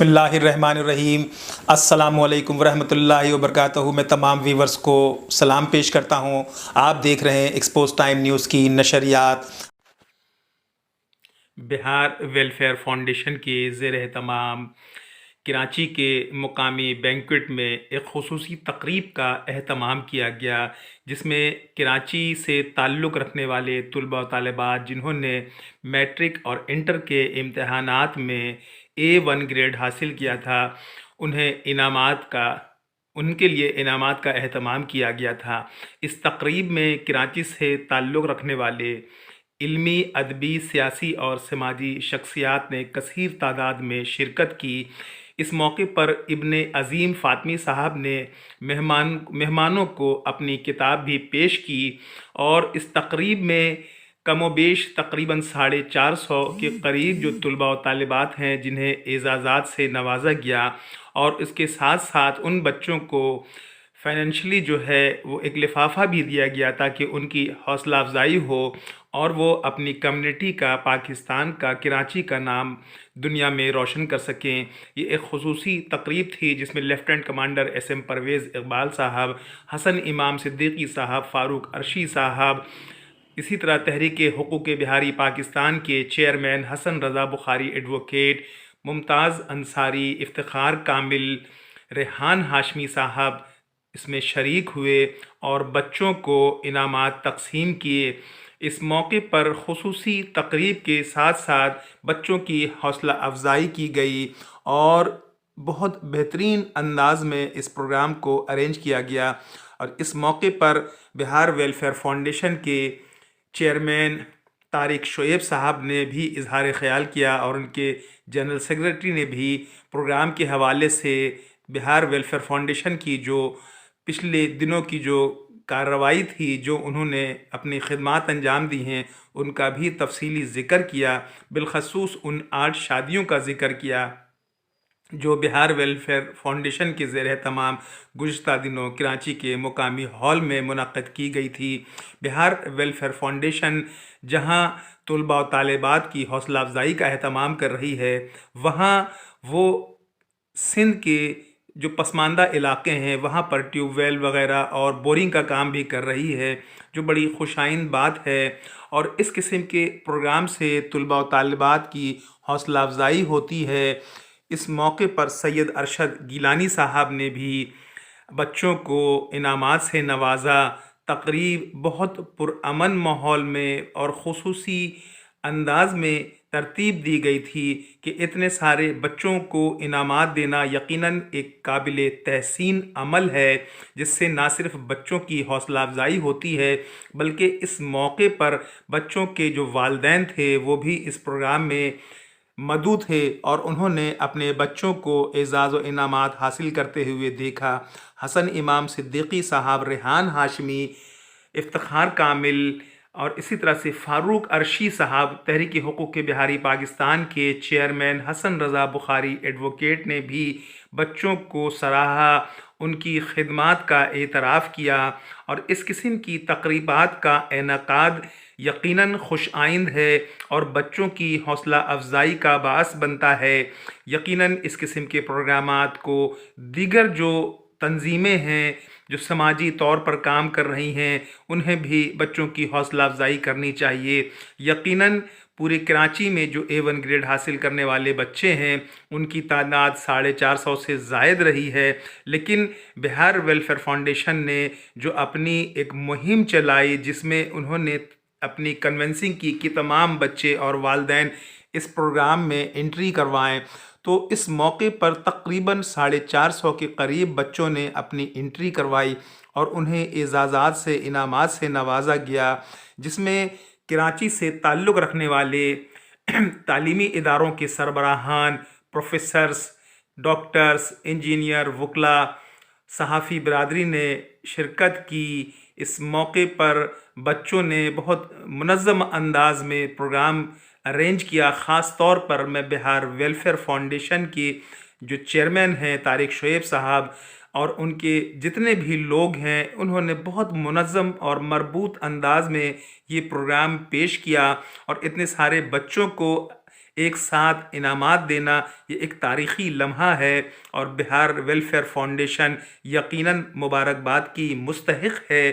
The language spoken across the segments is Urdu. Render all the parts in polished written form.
بسم اللہ الرحمن الرحیم۔ السلام علیکم ورحمۃ اللہ وبرکاتہ۔ میں تمام ویورز کو سلام پیش کرتا ہوں۔ آپ دیکھ رہے ہیں ایکسپوز ٹائم نیوز کی نشریات۔ بہار ویلفیئر فاؤنڈیشن کے زیر اہتمام کراچی کے مقامی بینکویٹ میں ایک خصوصی تقریب کا اہتمام کیا گیا، جس میں کراچی سے تعلق رکھنے والے طلباء و طالبات جنہوں نے میٹرک اور انٹر کے امتحانات میں A1 گریڈ حاصل کیا تھا ان کے لیے انعامات کا اہتمام کیا گیا تھا۔ اس تقریب میں کراچی سے تعلق رکھنے والے علمی، ادبی، سیاسی اور سماجی شخصیات نے کثیر تعداد میں شرکت کی۔ اس موقع پر ابن عظیم فاطمی صاحب نے مہمانوں کو اپنی کتاب بھی پیش کی، اور اس تقریب میں کم و بیش تقریباً 450 کے قریب جو طلباء و طالبات ہیں جنہیں اعزازات سے نوازا گیا، اور اس کے ساتھ ساتھ ان بچوں کو فائنینشلی جو ہے وہ ایک لفافہ بھی دیا گیا تاکہ ان کی حوصلہ افزائی ہو اور وہ اپنی کمیونٹی کا، پاکستان کا، کراچی کا نام دنیا میں روشن کر سکیں۔ یہ ایک خصوصی تقریب تھی جس میں lieutenant commander SM Pervez Iqbal صاحب، حسن امام صدیقی صاحب، فاروق عرشی صاحب، اسی طرح تحریک حقوق بہاری پاکستان کے چیئرمین حسن رضا بخاری ایڈوکیٹ، ممتاز انصاری، افتخار کامل، ریحان ہاشمی صاحب اس میں شریک ہوئے اور بچوں کو انعامات تقسیم کیے۔ اس موقع پر خصوصی تقریب کے ساتھ ساتھ بچوں کی حوصلہ افزائی کی گئی اور بہت بہترین انداز میں اس پروگرام کو ارینج کیا گیا۔ اور اس موقع پر بہار ویلفیئر فاؤنڈیشن کے چیئرمین طارق شعیب صاحب نے بھی اظہار خیال کیا، اور ان کے جنرل سیکریٹری نے بھی پروگرام کے حوالے سے بہار ویلفیئر فاؤنڈیشن کی جو پچھلے دنوں کی جو کارروائی تھی، جو انہوں نے اپنی خدمات انجام دی ہیں، ان کا بھی تفصیلی ذکر کیا، بالخصوص ان 8 شادیوں کا ذکر کیا جو بہار ویلفیئر فاؤنڈیشن کے زیر اہتمام گزشتہ دنوں کراچی کے مقامی ہال میں منعقد کی گئی تھی۔ بہار ویلفیئر فاؤنڈیشن جہاں طلباء و طالبات کی حوصلہ افزائی کا اہتمام کر رہی ہے، وہاں وہ سندھ کے جو پسماندہ علاقے ہیں وہاں پر ٹیوب ویل وغیرہ اور بورنگ کا کام بھی کر رہی ہے، جو بڑی خوشائند بات ہے۔ اور اس قسم کے پروگرام سے طلباء و طالبات کی حوصلہ افزائی ہوتی ہے۔ اس موقع پر سید ارشد گیلانی صاحب نے بھی بچوں کو انعامات سے نوازا۔ تقریب بہت پرامن ماحول میں اور خصوصی انداز میں ترتیب دی گئی تھی کہ اتنے سارے بچوں کو انعامات دینا یقیناً ایک قابل تحسین عمل ہے، جس سے نہ صرف بچوں کی حوصلہ افزائی ہوتی ہے بلکہ اس موقع پر بچوں کے جو والدین تھے وہ بھی اس پروگرام میں مدعو تھے، اور انہوں نے اپنے بچوں کو اعزاز و انعامات حاصل کرتے ہوئے دیکھا۔ حسن امام صدیقی صاحب، ریحان ہاشمی، افتخار کامل اور اسی طرح سے فاروق عرشی صاحب، تحریک حقوق بہاری پاکستان کے چیئرمین حسن رضا بخاری ایڈوکیٹ نے بھی بچوں کو سراہا، ان کی خدمات کا اعتراف کیا، اور اس قسم کی تقریبات کا انعقاد یقیناً خوش آئند ہے اور بچوں کی حوصلہ افزائی کا باعث بنتا ہے۔ یقیناً اس قسم کے پروگرامات کو دیگر جو تنظیمیں ہیں جو سماجی طور پر کام کر رہی ہیں انہیں بھی بچوں کی حوصلہ افزائی کرنی چاہیے۔ یقیناً پورے کراچی میں جو A1 گریڈ حاصل کرنے والے بچے ہیں ان کی تعداد 450 سے زائد رہی ہے، لیکن بہار ویلفیئر فاؤنڈیشن نے جو اپنی ایک مہم چلائی جس میں انہوں نے اپنی کنونسنگ کی کہ تمام بچے اور والدین اس پروگرام میں انٹری کروائیں، تو اس موقع پر تقریباً 450 کے قریب بچوں نے اپنی انٹری کروائی اور انہیں اعزازات سے، انعامات سے نوازا گیا، جس میں کراچی سے تعلق رکھنے والے تعلیمی اداروں کے سربراہان، پروفیسرز، ڈاکٹرز، انجینئر، وکلاء، صحافی برادری نے شرکت کی۔ اس موقع پر بچوں نے بہت منظم انداز میں پروگرام ارینج کیا۔ خاص طور پر میں بہار ویلفیئر فاؤنڈیشن کی جو چیئرمین ہیں طارق شعیب صاحب اور ان کے جتنے بھی لوگ ہیں انہوں نے بہت منظم اور مربوط انداز میں یہ پروگرام پیش کیا، اور اتنے سارے بچوں کو ایک ساتھ انعامات دینا یہ ایک تاریخی لمحہ ہے، اور بہار ویلفیئر فاؤنڈیشن یقیناً مبارکباد کی مستحق ہے۔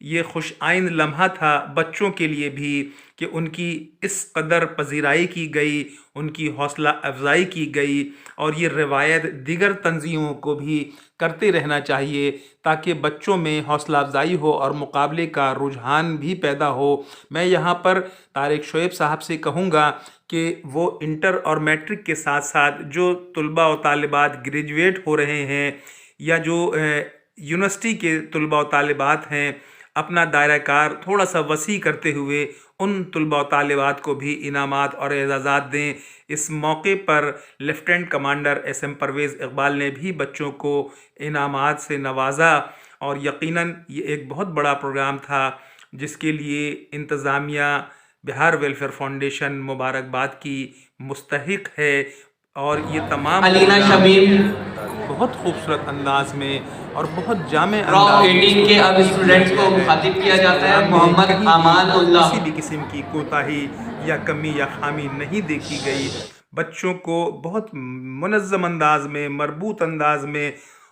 یہ خوش آئند لمحہ تھا بچوں کے لیے بھی کہ ان کی اس قدر پذیرائی کی گئی، ان کی حوصلہ افزائی کی گئی، اور یہ روایت دیگر تنظیموں کو بھی کرتے رہنا چاہیے تاکہ بچوں میں حوصلہ افزائی ہو اور مقابلے کا رجحان بھی پیدا ہو۔ میں یہاں پر طارق شعیب صاحب سے کہوں گا کہ وہ انٹر اور میٹرک کے ساتھ ساتھ جو طلباء و طالبات گریجویٹ ہو رہے ہیں، یا جو یونیورسٹی کے طلباء و طالبات ہیں، اپنا دائرہ کار تھوڑا سا وسیع کرتے ہوئے ان طلباء و طالبات کو بھی انعامات اور اعزازات دیں۔ اس موقع پر lieutenant commander S M Parvez Iqbal نے بھی بچوں کو انعامات سے نوازا، اور یقیناً یہ ایک بہت بڑا پروگرام تھا جس کے لیے انتظامیہ بہار ویلفیئر فاؤنڈیشن مبارکباد کی مستحق ہے۔ اور یہ تمام علینا شبیر بہت خوبصورت انداز میں اور بہت جامع را انداز میں 18 کے اب اسٹوڈنٹس کو مخاطب کیا جاتا ہے۔ محمد کہیں بھی امان اللہ کسی بھی قسم کی کوتاہی یا کمی یا خامی نہیں دیکھی گئی۔ بچوں کو بہت منظم انداز میں، مربوط انداز میں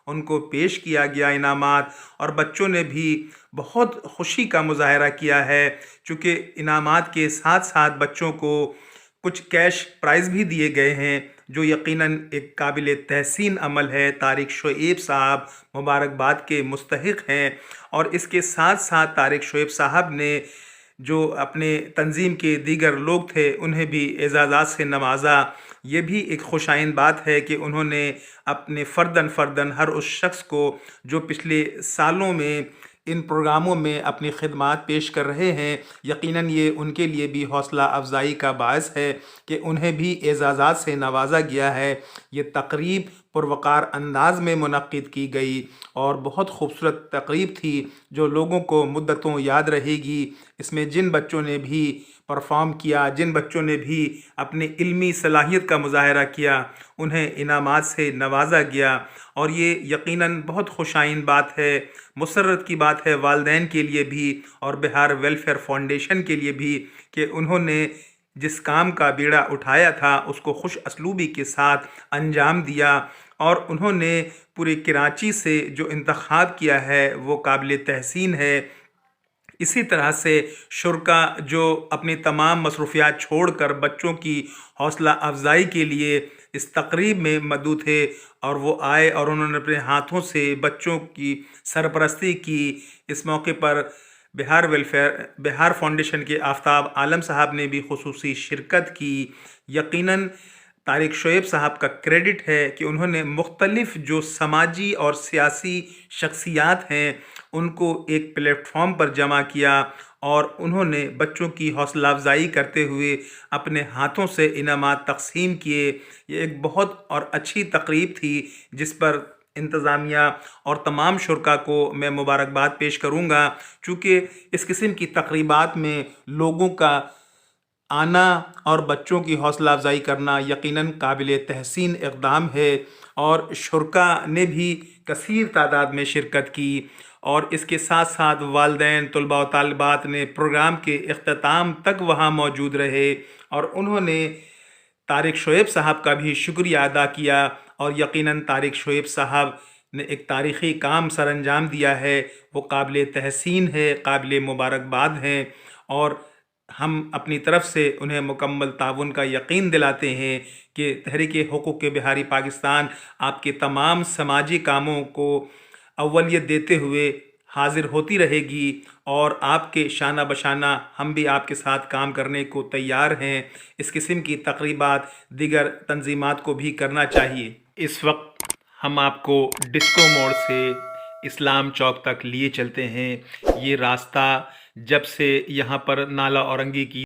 ان کو پیش کیا گیا انعامات، اور بچوں نے بھی بہت خوشی کا مظاہرہ کیا ہے، چونکہ انعامات کے ساتھ ساتھ بچوں کو کچھ کیش پرائز بھی دیے گئے ہیں، جو یقیناً ایک قابل تحسین عمل ہے۔ طارق شعیب صاحب مبارکباد کے مستحق ہیں، اور اس کے ساتھ ساتھ طارق شعیب صاحب نے جو اپنے تنظیم کے دیگر لوگ تھے انہیں بھی اعزازات سے نوازا۔ یہ بھی ایک خوش آئند بات ہے کہ انہوں نے اپنے فرداً ہر اس شخص کو جو پچھلے سالوں میں ان پروگراموں میں اپنی خدمات پیش کر رہے ہیں، یقیناً یہ ان کے لیے بھی حوصلہ افزائی کا باعث ہے کہ انہیں بھی اعزازات سے نوازا گیا ہے۔ یہ تقریب پروقار انداز میں منعقد کی گئی اور بہت خوبصورت تقریب تھی جو لوگوں کو مدتوں یاد رہے گی۔ اس میں جن بچوں نے بھی پرفارم کیا، جن بچوں نے بھی اپنی علمی صلاحیت کا مظاہرہ کیا، انہیں انعامات سے نوازا گیا، اور یہ یقیناً بہت خوش آئند بات ہے، مسرت کی بات ہے والدین کے لیے بھی اور بہار ویلفیئر فاؤنڈیشن کے لیے بھی کہ انہوں نے جس کام کا بیڑا اٹھایا تھا اس کو خوش اسلوبی کے ساتھ انجام دیا، اور انہوں نے پورے کراچی سے جو انتخاب کیا ہے وہ قابل تحسین ہے۔ اسی طرح سے شرکا جو اپنی تمام مصروفیات چھوڑ کر بچوں کی حوصلہ افزائی کے لیے اس تقریب میں مدعو تھے، اور وہ آئے اور انہوں نے اپنے ہاتھوں سے بچوں کی سرپرستی کی۔ اس موقع پر بہار فاؤنڈیشن کے آفتاب عالم صاحب نے بھی خصوصی شرکت کی۔ یقیناً طارق شعیب صاحب کا کریڈٹ ہے کہ انہوں نے مختلف جو سماجی اور سیاسی شخصیات ہیں ان کو ایک پلیٹ فارم پر جمع کیا، اور انہوں نے بچوں کی حوصلہ افزائی کرتے ہوئے اپنے ہاتھوں سے انعامات تقسیم کیے۔ یہ ایک بہت اور اچھی تقریب تھی جس پر انتظامیہ اور تمام شرکاء کو میں مبارکباد پیش کروں گا، چونکہ اس قسم کی تقریبات میں لوگوں کا آنا اور بچوں کی حوصلہ افزائی کرنا یقیناً قابل تحسین اقدام ہے، اور شرکاء نے بھی کثیر تعداد میں شرکت کی، اور اس کے ساتھ ساتھ والدین، طلباء و طالبات نے پروگرام کے اختتام تک وہاں موجود رہے، اور انہوں نے طارق شعیب صاحب کا بھی شکریہ ادا کیا، اور یقیناً طارق شعیب صاحب نے ایک تاریخی کام سر انجام دیا ہے، وہ قابل تحسین ہے، قابل مبارکباد ہیں، اور ہم اپنی طرف سے انہیں مکمل تعاون کا یقین دلاتے ہیں کہ تحریک حقوق بہاری پاکستان آپ کے تمام سماجی کاموں کو اولیت دیتے ہوئے حاضر ہوتی رہے گی، اور آپ کے شانہ بشانہ ہم بھی آپ کے ساتھ کام کرنے کو تیار ہیں۔ اس قسم کی تقریبات دیگر تنظیمات کو بھی کرنا چاہیے۔ اس وقت ہم آپ کو ڈسکو موڑ سے اسلام چوک تک لیے چلتے ہیں۔ یہ راستہ جب سے یہاں پر نالہ اورنگی کی